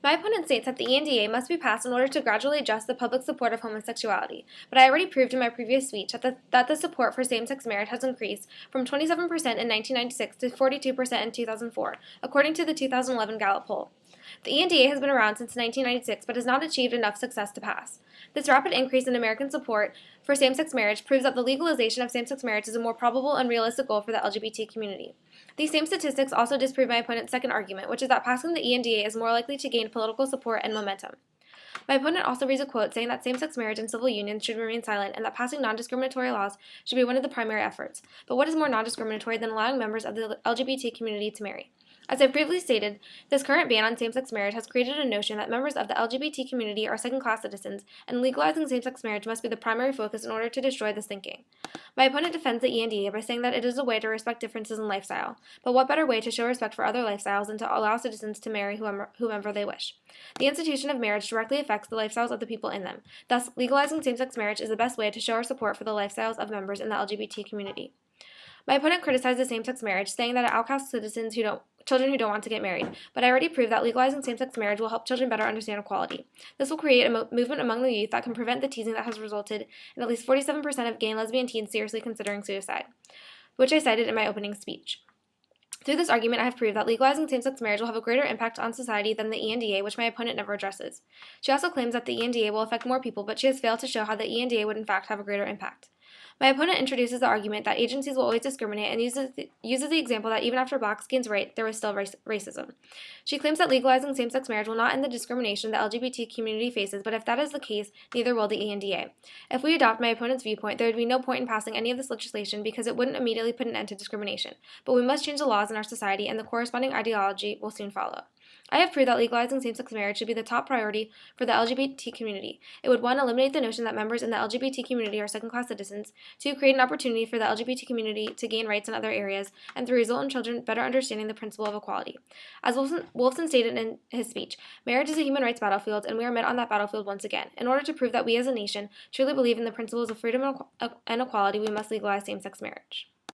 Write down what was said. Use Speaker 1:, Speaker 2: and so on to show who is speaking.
Speaker 1: My opponent states that the ENDA must be passed in order to gradually adjust the public support of homosexuality, but I already proved in my previous speech that the support for same-sex marriage has increased from 27% in 1996 to 42% in 2004, according to the 2011 Gallup poll. The ENDA has been around since 1996 but has not achieved enough success to pass. This rapid increase in American support for same-sex marriage proves that the legalization of same-sex marriage is a more probable and realistic goal for the LGBT community. These same statistics also disprove my opponent's second argument, which is that passing the ENDA is more likely to gain political support and momentum. My opponent also reads a quote saying that same-sex marriage and civil unions should remain silent and that passing non-discriminatory laws should be one of the primary efforts. But what is more non-discriminatory than allowing members of the LGBT community to marry? As I previously stated, this current ban on same-sex marriage has created a notion that members of the LGBT community are second-class citizens, and legalizing same-sex marriage must be the primary focus in order to destroy this thinking. My opponent defends the ENDA by saying that it is a way to respect differences in lifestyle, but what better way to show respect for other lifestyles than to allow citizens to marry whomever they wish? The institution of marriage directly affects the lifestyles of the people in them. Thus, legalizing same-sex marriage is the best way to show our support for the lifestyles of members in the LGBT community. My opponent criticizes same-sex marriage, saying that it outcasts children who don't want to get married, but I already proved that legalizing same-sex marriage will help children better understand equality. This will create a movement among the youth that can prevent the teasing that has resulted in at least 47% of gay and lesbian teens seriously considering suicide, which I cited in my opening speech. Through this argument, I have proved that legalizing same-sex marriage will have a greater impact on society than the ENDA, which my opponent never addresses. She also claims that the ENDA will affect more people, but she has failed to show how the ENDA would in fact have a greater impact. My opponent introduces the argument that agencies will always discriminate and uses the example that even after blacks gained rights, there was still racism. She claims that legalizing same-sex marriage will not end the discrimination the LGBT community faces, but if that is the case, neither will the ENDA. If we adopt my opponent's viewpoint, there would be no point in passing any of this legislation because it wouldn't immediately put an end to discrimination. But we must change the laws in our society, and the corresponding ideology will soon follow. I have proved that legalizing same-sex marriage should be the top priority for the LGBT community. It would, 1, eliminate the notion that members in the LGBT community are second-class citizens, 2, create an opportunity for the LGBT community to gain rights in other areas, and 3, result in children better understanding the principle of equality. As Wolfson stated in his speech, marriage is a human rights battlefield, and we are met on that battlefield once again. In order to prove that we as a nation truly believe in the principles of freedom and equality, we must legalize same-sex marriage.